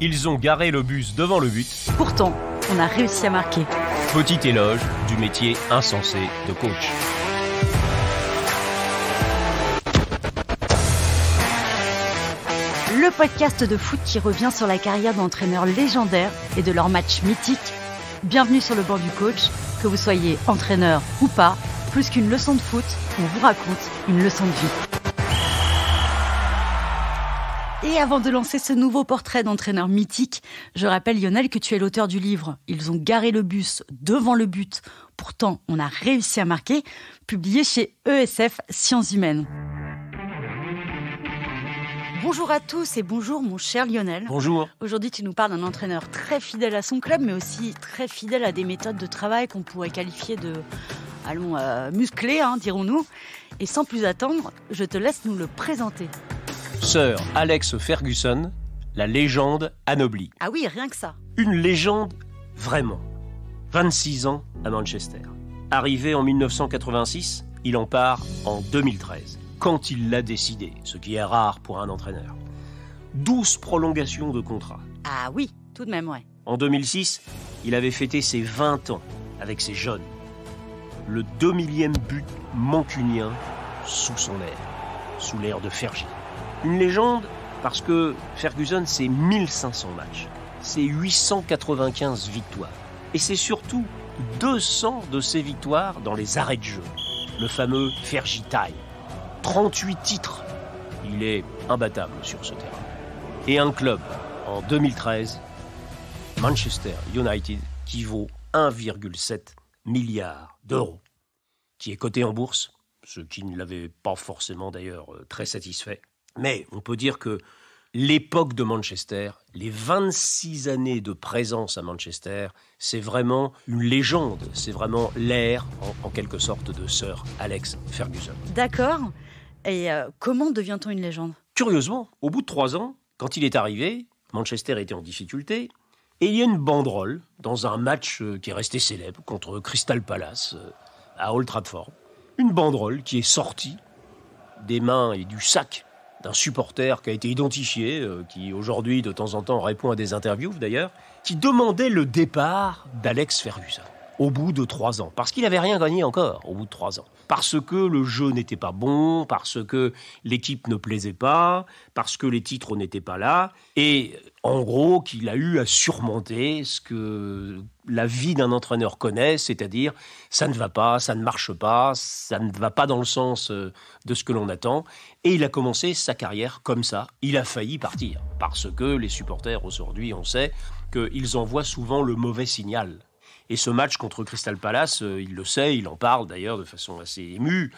Ils ont garé le bus devant le but. Pourtant, on a réussi à marquer. Petit éloge du métier insensé de coach. Le podcast de foot qui revient sur la carrière d'entraîneurs légendaires et de leurs matchs mythiques. Bienvenue sur le banc du coach, que vous soyez entraîneur ou pas, plus qu'une leçon de foot, on vous raconte une leçon de vie. Et avant de lancer ce nouveau portrait d'entraîneur mythique, je rappelle Lionel que tu es l'auteur du livre « Ils ont garé le bus devant le but, pourtant on a réussi à marquer », publié chez ESF Sciences Humaines. Bonjour à tous et bonjour mon cher Lionel. Bonjour. Aujourd'hui tu nous parles d'un entraîneur très fidèle à son club, mais aussi très fidèle à des méthodes de travail qu'on pourrait qualifier de, musclées, dirons-nous. Et sans plus attendre, je te laisse nous le présenter. Sir Alex Ferguson, la légende anoblie. Ah oui, rien que ça. Une légende, vraiment. 26 ans à Manchester. Arrivé en 1986, il en part en 2013. Quand il l'a décidé, ce qui est rare pour un entraîneur. 12 prolongations de contrat. Ah oui, tout de même, ouais. En 2006, il avait fêté ses 20 ans avec ses jeunes. Le 2000e but mancunien sous son aile, sous l'air de Fergie. Une légende parce que Ferguson, c'est 1500 matchs, c'est 895 victoires. Et c'est surtout 200 de ces victoires dans les arrêts de jeu. Le fameux Fergie Time. 38 titres. Il est imbattable sur ce terrain. Et un club, en 2013, Manchester United, qui vaut 1,7 milliard d'euros, qui est coté en bourse, ce qui ne l'avait pas forcément d'ailleurs très satisfait. Mais on peut dire que l'époque de Manchester, les 26 années de présence à Manchester, c'est vraiment une légende, c'est vraiment l'ère, en quelque sorte, de Sir Alex Ferguson. D'accord. Et comment devient-on une légende ? Curieusement, au bout de 3 ans, quand il est arrivé, Manchester était en difficulté, et il y a une banderole dans un match qui est resté célèbre contre Crystal Palace à Old Trafford. Une banderole qui est sortie des mains et du sac d'un supporter qui a été identifié, qui aujourd'hui de temps en temps répond à des interviews d'ailleurs, qui demandait le départ d'Alex Ferguson au bout de 3 ans, parce qu'il n'avait rien gagné encore au bout de 3 ans. Parce que le jeu n'était pas bon, parce que l'équipe ne plaisait pas, parce que les titres n'étaient pas là, et en gros qu'il a eu à surmonter ce que la vie d'un entraîneur connaît, c'est-à-dire ça ne va pas, ça ne marche pas, ça ne va pas dans le sens de ce que l'on attend, et il a commencé sa carrière comme ça. Il a failli partir, parce que les supporters aujourd'hui, on sait qu'ils envoient souvent le mauvais signal. Et ce match contre Crystal Palace, il le sait, il en parle d'ailleurs de façon assez émue,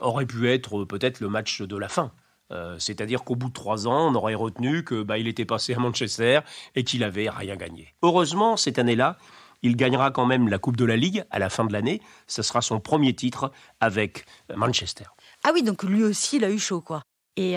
aurait pu être peut-être le match de la fin. C'est-à-dire qu'au bout de 3 ans, on aurait retenu qu'il était passé à Manchester et qu'il n'avait rien gagné. Heureusement, cette année-là, il gagnera quand même la Coupe de la Ligue à la fin de l'année. Ce sera son premier titre avec Manchester. Ah oui, donc lui aussi, il a eu chaud, quoi. Et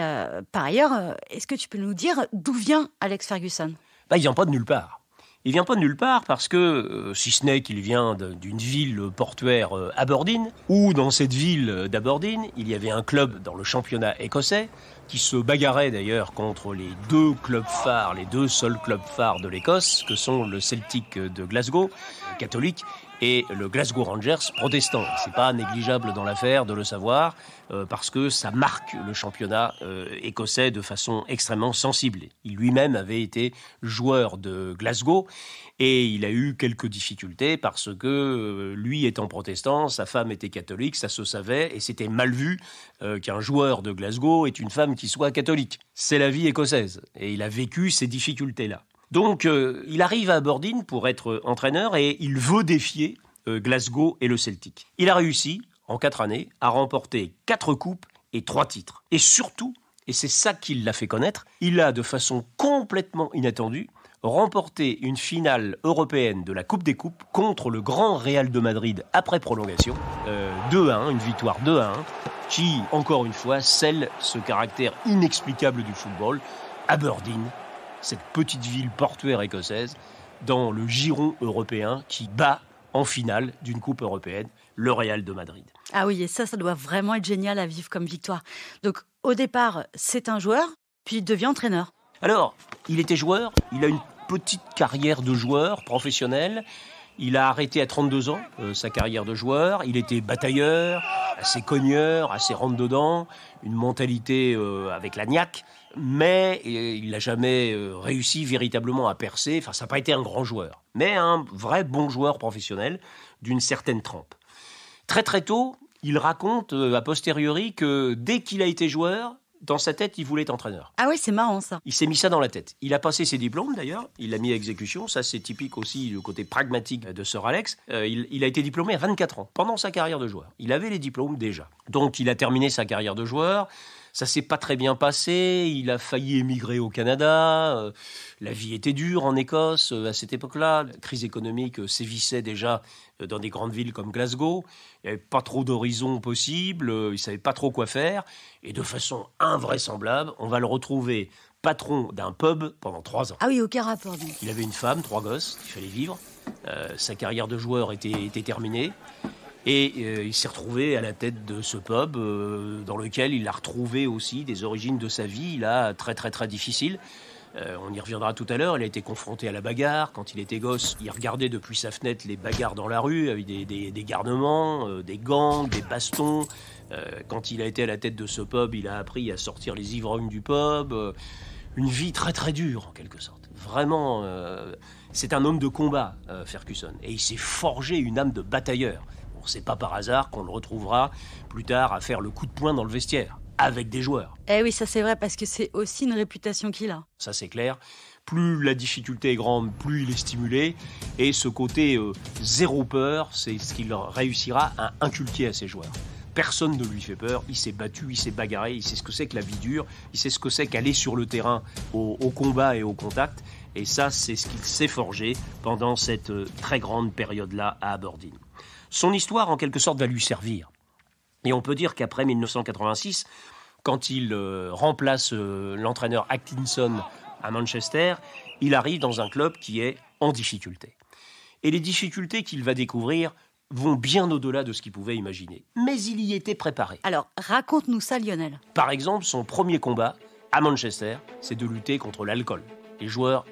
par ailleurs, est-ce que tu peux nous dire d'où vient Alex Ferguson ? Il ne vient pas de nulle part. Il vient pas de nulle part parce que, si ce n'est qu'il vient d'une ville portuaire Aberdeen, où dans cette ville d'Aberdeen, il y avait un club dans le championnat écossais qui se bagarrait d'ailleurs contre les 2 clubs phares, les 2 seuls clubs phares de l'Écosse, que sont le Celtic de Glasgow, catholique, et le Glasgow Rangers, protestant. C'est pas négligeable dans l'affaire de le savoir, parce que ça marque le championnat écossais de façon extrêmement sensible. Il lui-même avait été joueur de Glasgow, et il a eu quelques difficultés parce que lui étant protestant, sa femme était catholique, ça se savait, et c'était mal vu qu'un joueur de Glasgow ait une femme qui soit catholique. C'est la vie écossaise, et il a vécu ces difficultés-là. Donc, il arrive à Aberdeen pour être entraîneur et il veut défier Glasgow et le Celtic. Il a réussi, en 4 années, à remporter 4 coupes et 3 titres. Et surtout, et c'est ça qui l'a fait connaître, il a, de façon complètement inattendue, remporté une finale européenne de la Coupe des Coupes contre le grand Real de Madrid après prolongation. 2-1, une victoire 2-1, qui, encore une fois, scelle ce caractère inexplicable du football. Aberdeen, cette petite ville portuaire écossaise, dans le giron européen qui bat en finale d'une coupe européenne le Real de Madrid. Ah oui, et ça doit vraiment être génial à vivre comme victoire. Donc, au départ, c'est un joueur, puis il devient entraîneur. Alors, il était joueur, il a une petite carrière de joueur professionnel. Il a arrêté à 32 ans sa carrière de joueur. Il était batailleur, assez cogneur, assez rentre-dedans, une mentalité avec la niaque. Mais il n'a jamais réussi véritablement à percer. Enfin, ça n'a pas été un grand joueur, mais un vrai bon joueur professionnel d'une certaine trempe. Très très tôt, il raconte a posteriori que dès qu'il a été joueur, dans sa tête, il voulait être entraîneur. Ah oui, c'est marrant ça. Il s'est mis ça dans la tête. Il a passé ses diplômes d'ailleurs, il l'a mis à exécution. Ça, c'est typique aussi du côté pragmatique de Sir Alex. Il a été diplômé à 24 ans, pendant sa carrière de joueur. Il avait les diplômes déjà. Donc, il a terminé sa carrière de joueur. Ça s'est pas très bien passé, il a failli émigrer au Canada, la vie était dure en Écosse à cette époque-là, la crise économique sévissait déjà dans des grandes villes comme Glasgow, il n'y avait pas trop d'horizons possibles, il ne savait pas trop quoi faire, et de façon invraisemblable, on va le retrouver patron d'un pub pendant 3 ans. Ah oui, aucun rapport donc. Il avait une femme, 3 gosses, il fallait vivre, sa carrière de joueur était terminée. Et il s'est retrouvé à la tête de ce pub dans lequel il a retrouvé aussi des origines de sa vie, là, très très très difficiles. On y reviendra tout à l'heure, il a été confronté à la bagarre. Quand il était gosse, il regardait depuis sa fenêtre les bagarres dans la rue, avec des garnements, des gangs, des bastons. Quand il a été à la tête de ce pub, il a appris à sortir les ivrognes du pub. Une vie très très dure en quelque sorte. Vraiment, c'est un homme de combat, Ferguson. Et il s'est forgé une âme de batailleur. Bon, c'est pas par hasard qu'on le retrouvera plus tard à faire le coup de poing dans le vestiaire, avec des joueurs. Eh oui, ça c'est vrai, parce que c'est aussi une réputation qu'il a. Ça c'est clair. Plus la difficulté est grande, plus il est stimulé. Et ce côté zéro peur, c'est ce qu'il réussira à inculquer à ses joueurs. Personne ne lui fait peur, il s'est battu, il s'est bagarré, il sait ce que c'est que la vie dure, il sait ce que c'est qu'aller sur le terrain au combat et au contact. Et ça, c'est ce qu'il s'est forgé pendant cette très grande période-là à Aberdeen. Son histoire, en quelque sorte, va lui servir. Et on peut dire qu'après 1986, quand il remplace l'entraîneur Atkinson à Manchester, il arrive dans un club qui est en difficulté. Et les difficultés qu'il va découvrir vont bien au-delà de ce qu'il pouvait imaginer. Mais il y était préparé. Alors, raconte-nous ça, Lionel. Par exemple, son premier combat à Manchester, c'est de lutter contre l'alcool. Les joueurs,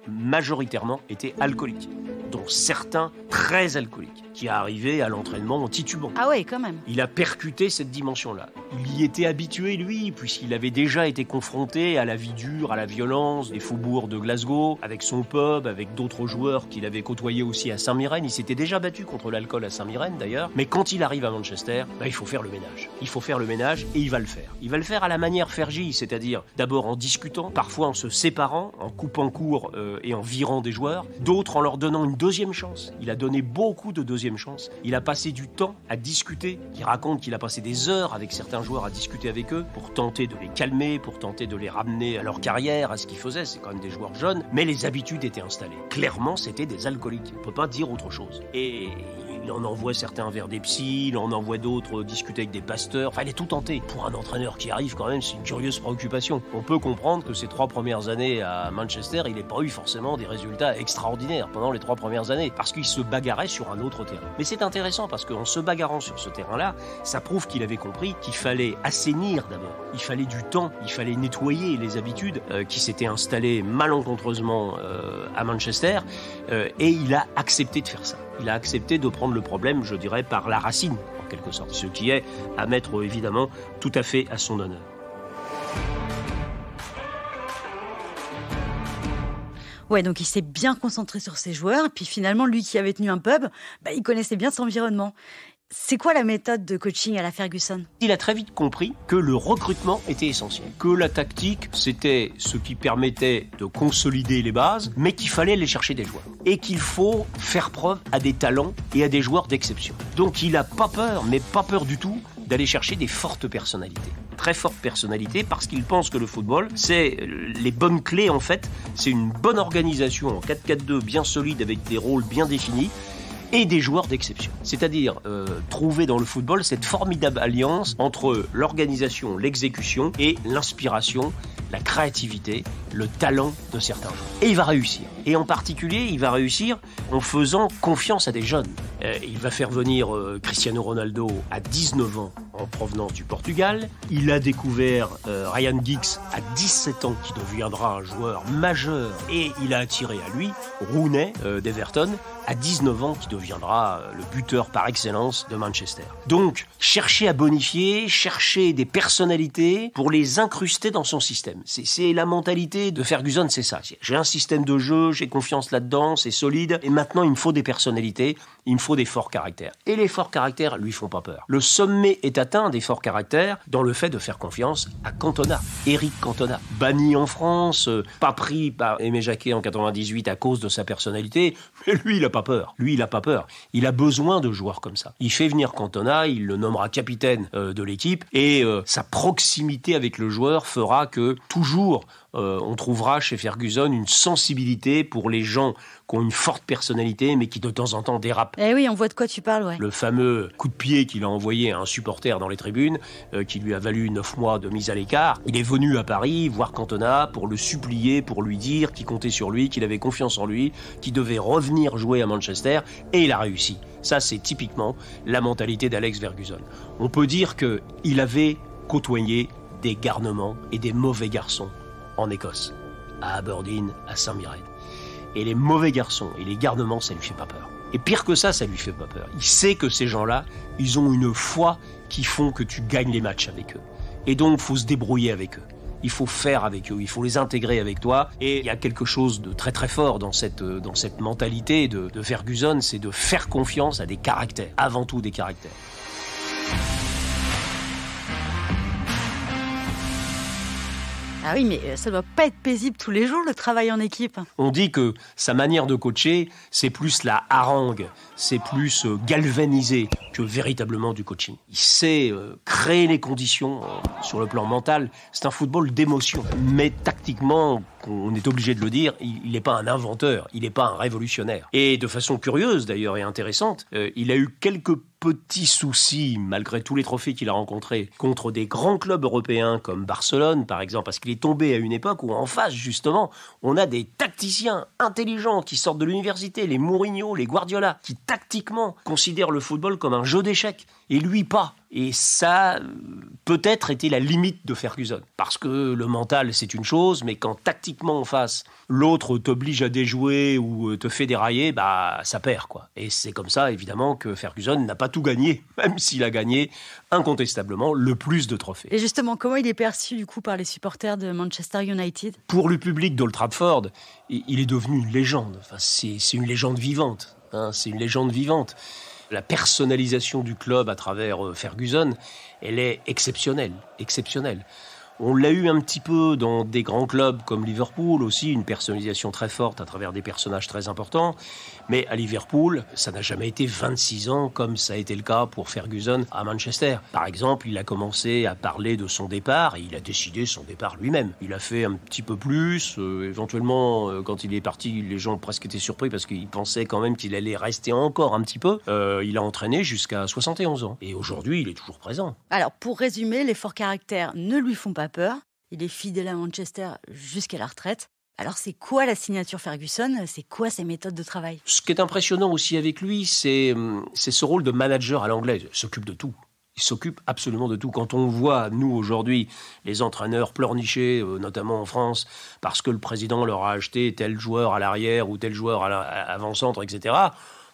majoritairement, étaient alcooliques, dont certains très alcooliques, qui arrivaient à l'entraînement en titubant. Ah ouais, quand même. Il a percuté cette dimension-là. Il y était habitué, lui, puisqu'il avait déjà été confronté à la vie dure, à la violence des faubourgs de Glasgow, avec son pub, avec d'autres joueurs qu'il avait côtoyés aussi à Saint-Mirren. Il s'était déjà battu contre l'alcool à Saint-Mirren, d'ailleurs. Mais quand il arrive à Manchester, il faut faire le ménage. Il faut faire le ménage, et il va le faire. Il va le faire à la manière Fergie, c'est-à-dire d'abord en discutant, parfois en se séparant, en coupant court et en virant des joueurs, d'autres en leur donnant une deuxième chance. Il a donné beaucoup de deuxième chance. Il a passé du temps à discuter. Il raconte qu'il a passé des heures avec certains joueurs à discuter avec eux pour tenter de les calmer, pour tenter de les ramener à leur carrière, à ce qu'ils faisaient. C'est quand même des joueurs jeunes, mais les habitudes étaient installées. Clairement, c'était des alcooliques. On ne peut pas dire autre chose. Et il en envoie certains vers des psys, il en envoie d'autres discuter avec des pasteurs. Enfin, il est tout tenté. Pour un entraîneur qui arrive, quand même, c'est une curieuse préoccupation. On peut comprendre que ces 3 premières années à Manchester, il n'ait pas eu forcément des résultats extraordinaires pendant les 3 premières années, parce qu'il se bagarrait sur un autre terrain. Mais c'est intéressant parce qu'en se bagarrant sur ce terrain-là, ça prouve qu'il avait compris qu'il fallait assainir d'abord. Il fallait du temps, il fallait nettoyer les habitudes qui s'étaient installées malencontreusement à Manchester, et il a accepté de faire ça. Il a accepté de prendre le problème, je dirais, par la racine, en quelque sorte. Ce qui est à mettre, évidemment, tout à fait à son honneur. Ouais, donc il s'est bien concentré sur ses joueurs, et puis finalement, lui qui avait tenu un pub, il connaissait bien son environnement. C'est quoi la méthode de coaching à la Ferguson ? Il a très vite compris que le recrutement était essentiel, que la tactique, c'était ce qui permettait de consolider les bases, mais qu'il fallait aller chercher des joueurs. Et qu'il faut faire preuve à des talents et à des joueurs d'exception. Donc il n'a pas peur, mais pas peur du tout, d'aller chercher des fortes personnalités. Très fortes personnalités, parce qu'il pense que le football, c'est les bonnes clés en fait, c'est une bonne organisation en 4-4-2 bien solide avec des rôles bien définis, et des joueurs d'exception. C'est-à-dire trouver dans le football cette formidable alliance entre l'organisation, l'exécution et l'inspiration, la créativité, le talent de certains joueurs. Et il va réussir. Et en particulier, il va réussir en faisant confiance à des jeunes. Il va faire venir Cristiano Ronaldo à 19 ans en provenance du Portugal. Il a découvert Ryan Giggs à 17 ans, qui deviendra un joueur majeur. Et il a attiré à lui Rooney d'Everton, à 19 ans, qui deviendra le buteur par excellence de Manchester. Donc, chercher à bonifier, chercher des personnalités pour les incruster dans son système. C'est la mentalité de Ferguson, c'est ça. J'ai un système de jeu, j'ai confiance là-dedans, c'est solide, et maintenant il me faut des personnalités, il me faut des forts caractères. Et les forts caractères lui font pas peur. Le sommet est atteint des forts caractères dans le fait de faire confiance à Cantona, Eric Cantona. Banni en France, pas pris par Aimé Jacquet en 98 à cause de sa personnalité, mais lui il a pas peur. Lui il a pas peur. Il a besoin de joueurs comme ça. Il fait venir Cantona, il le nommera capitaine de l'équipe, et sa proximité avec le joueur fera que toujours on trouvera chez Ferguson une sensibilité pour les gens qui ont une forte personnalité mais qui de temps en temps dérapent. Eh oui, on voit de quoi tu parles, ouais. Le fameux coup de pied qu'il a envoyé à un supporter dans les tribunes, qui lui a valu 9 mois de mise à l'écart. Il est venu à Paris voir Cantona pour le supplier, pour lui dire qu'il comptait sur lui, qu'il avait confiance en lui, qu'il devait revenir jouer à Manchester, et il a réussi. Ça, c'est typiquement la mentalité d'Alex Ferguson. On peut dire qu'il avait côtoyé des garnements et des mauvais garçons en Écosse, à Aberdeen, à Saint-Mirren. Et les mauvais garçons et les garnements, ça lui fait pas peur. Et pire que ça lui fait pas peur. Il sait que ces gens-là, ils ont une foi qui font que tu gagnes les matchs avec eux. Et donc, il faut se débrouiller avec eux. Il faut faire avec eux, il faut les intégrer avec toi. Et il y a quelque chose de très très fort dans cette mentalité de Ferguson, c'est de faire confiance à des caractères, avant tout des caractères. Ah oui, mais ça doit pas être paisible tous les jours, le travail en équipe. On dit que sa manière de coacher, c'est plus la harangue, c'est plus galvanisé que véritablement du coaching. Il sait créer les conditions sur le plan mental. C'est un football d'émotion. Mais tactiquement, on est obligé de le dire, il n'est pas un inventeur, il n'est pas un révolutionnaire. Et de façon curieuse d'ailleurs et intéressante, il a eu quelques petits soucis, malgré tous les trophées qu'il a rencontrés, contre des grands clubs européens comme Barcelone, par exemple, parce qu'il est tombé à une époque où en face, justement, on a des tacticiens intelligents qui sortent de l'université, les Mourinho, les Guardiola, qui tactiquement considèrent le football comme un jeu d'échecs, et lui pas. Et ça, peut-être, était la limite de Ferguson. Parce que le mental, c'est une chose, mais quand tactiquement en face, l'autre t'oblige à déjouer ou te fait dérailler, bah ça perd, quoi. Et c'est comme ça, évidemment, que Ferguson n'a pas tout gagné, même s'il a gagné incontestablement le plus de trophées. Et justement, comment il est perçu, du coup, par les supporters de Manchester United ? Pour le public d'Old Trafford, il est devenu une légende. Enfin, c'est une légende vivante. C'est une légende vivante. La personnalisation du club à travers Ferguson, elle est exceptionnelle, exceptionnelle. On l'a eu un petit peu dans des grands clubs comme Liverpool aussi, une personnalisation très forte à travers des personnages très importants. Mais à Liverpool, ça n'a jamais été 26 ans comme ça a été le cas pour Ferguson à Manchester. Par exemple, il a commencé à parler de son départ et il a décidé son départ lui-même. Il a fait un petit peu plus. Éventuellement, quand il est parti, les gens presque étaient surpris parce qu'ils pensaient quand même qu'il allait rester encore un petit peu. Il a entraîné jusqu'à 71 ans. Et aujourd'hui, il est toujours présent. Alors, pour résumer, les forts caractères ne lui font pas peur. Il est fidèle à Manchester jusqu'à la retraite. Alors, c'est quoi la signature Ferguson ? C'est quoi ses méthodes de travail ? Ce qui est impressionnant aussi avec lui, c'est ce rôle de manager à l'anglaise. Il s'occupe de tout. Il s'occupe absolument de tout. Quand on voit, nous, aujourd'hui, les entraîneurs pleurnicher, notamment en France, parce que le président leur a acheté tel joueur à l'arrière ou tel joueur à l'avant-centre, etc.,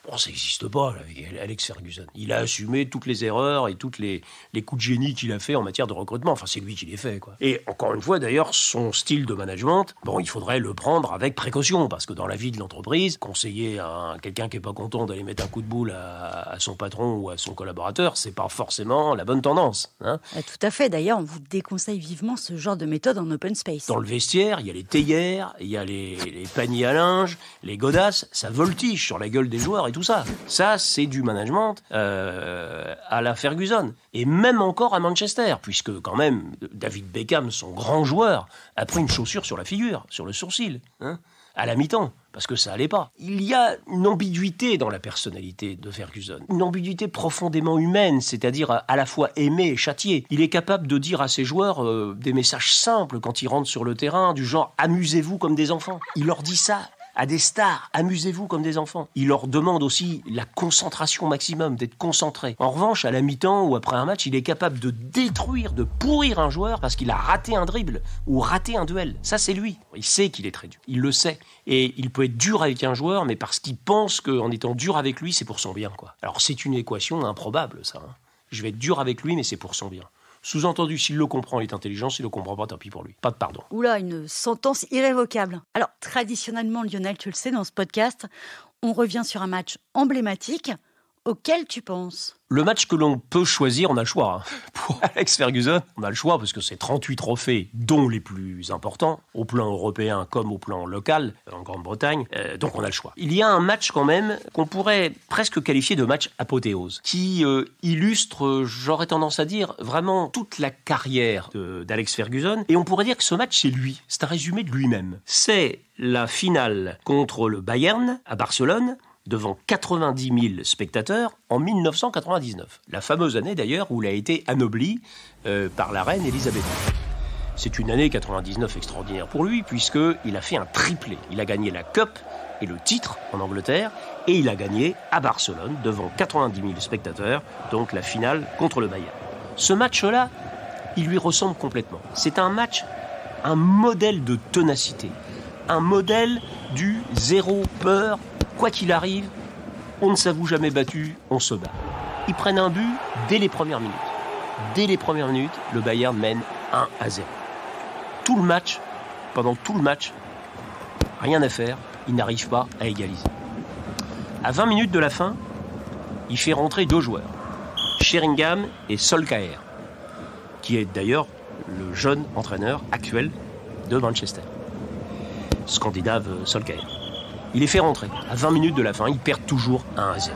bon, ça n'existe pas avec Alex Ferguson. Il a assumé toutes les erreurs et toutes les coups de génie qu'il a fait en matière de recrutement. Enfin, c'est lui qui les fait, quoi. Et encore une fois, d'ailleurs, son style de management, bon, il faudrait le prendre avec précaution, parce que dans la vie de l'entreprise, conseiller à quelqu'un qui est pas content d'aller mettre un coup de boule à son patron ou à son collaborateur, c'est pas forcément la bonne tendance, hein. Tout à fait. D'ailleurs, on vous déconseille vivement ce genre de méthode en open space. Dans le vestiaire, il y a les théières, il y a les paniers à linge, les godasses, ça voltige sur la gueule des joueurs et tout ça. Ça, c'est du management à la Ferguson. Et même encore à Manchester, puisque quand même, David Beckham, son grand joueur, a pris une chaussure sur la figure, sur le sourcil, hein, à la mi-temps, parce que ça allait pas. Il y a une ambiguïté dans la personnalité de Ferguson, une ambiguïté profondément humaine, c'est-à-dire à la fois aimer et châtier. Il est capable de dire à ses joueurs des messages simples quand ils rentrent sur le terrain, du genre « amusez-vous comme des enfants ». Il leur dit ça à des stars, amusez-vous comme des enfants. Il leur demande aussi la concentration maximum, d'être concentré. En revanche, à la mi-temps ou après un match, il est capable de détruire, de pourrir un joueur parce qu'il a raté un dribble ou raté un duel. Ça, c'est lui. Il sait qu'il est très dur. Il le sait. Et il peut être dur avec un joueur, mais parce qu'il pense qu'en étant dur avec lui, c'est pour son bien, quoi. Alors, c'est une équation improbable, ça. Je vais être dur avec lui, mais c'est pour son bien. Sous-entendu, s'il le comprend, il est intelligent. S'il le comprend pas, tant pis pour lui. Pas de pardon. Oula, une sentence irrévocable. Alors, traditionnellement, Lionel, tu le sais, dans ce podcast, on revient sur un match emblématique. Auquel tu penses ? Le match que l'on peut choisir, on a le choix. Pour Alex Ferguson, on a le choix parce que c'est 38 trophées, dont les plus importants, au plan européen comme au plan local, en Grande-Bretagne. Donc on a le choix. Il y a un match quand même qu'on pourrait presque qualifier de match apothéose, qui illustre, j'aurais tendance à dire, vraiment toute la carrière d'Alex Ferguson. Et on pourrait dire que ce match, c'est lui. C'est un résumé de lui-même. C'est la finale contre le Bayern à Barcelone, devant 90 000 spectateurs en 1999. La fameuse année d'ailleurs où il a été anobli par la reine Elisabeth. C'est une année 99 extraordinaire pour lui puisqu'il a fait un triplé. Il a gagné la Cup et le titre en Angleterre et il a gagné à Barcelone devant 90 000 spectateurs, donc la finale contre le Bayern. Ce match-là, il lui ressemble complètement. C'est un match, un modèle de ténacité, un modèle du zéro peur. Quoi qu'il arrive, on ne s'avoue jamais battu, on se bat. Ils prennent un but dès les premières minutes. Dès les premières minutes, le Bayern mène 1-0. Pendant tout le match, rien à faire, il n'arrive pas à égaliser. À 20 minutes de la fin, il fait rentrer 2 joueurs, Sheringham et Solskjaer, qui est d'ailleurs le jeune entraîneur actuel de Manchester. Scandinave Solskjaer. Il les fait rentrer. À 20 minutes de la fin, ils perdent toujours 1-0.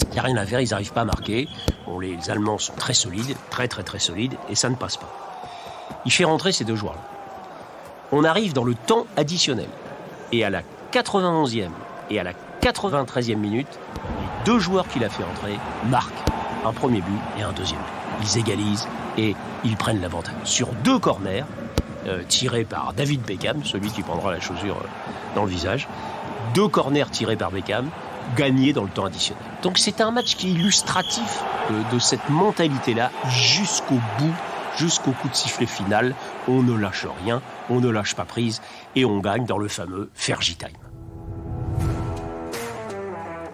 Il n'y a rien à faire, ils n'arrivent pas à marquer. Bon, les Allemands sont très solides, très solides, et ça ne passe pas. Il fait rentrer ces 2 joueurs-là. On arrive dans le temps additionnel. Et à la 91e et à la 93e minute, les 2 joueurs qu'il a fait entrer marquent un premier but et un deuxième but. Ils égalisent et ils prennent l'avantage. Sur 2 corners, tirés par David Beckham, celui qui prendra la chaussure dans le visage. 2 corners tirés par Beckham, gagnés dans le temps additionnel. Donc c'est un match qui est illustratif de cette mentalité-là jusqu'au bout, jusqu'au coup de sifflet final. On ne lâche rien, on ne lâche pas prise et on gagne dans le fameux Fergie Time.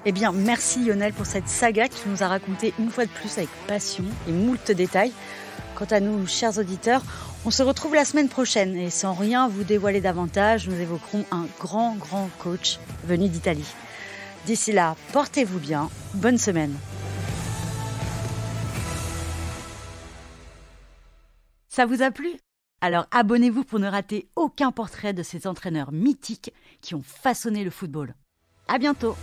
Eh bien, merci Lionel pour cette saga que tu nous as racontée une fois de plus avec passion et moult détails. Quant à nous, chers auditeurs, on se retrouve la semaine prochaine et sans rien vous dévoiler davantage, nous évoquerons un grand coach venu d'Italie. D'ici là, portez-vous bien, bonne semaine. Ça vous a plu ? Alors abonnez-vous pour ne rater aucun portrait de ces entraîneurs mythiques qui ont façonné le football. À bientôt !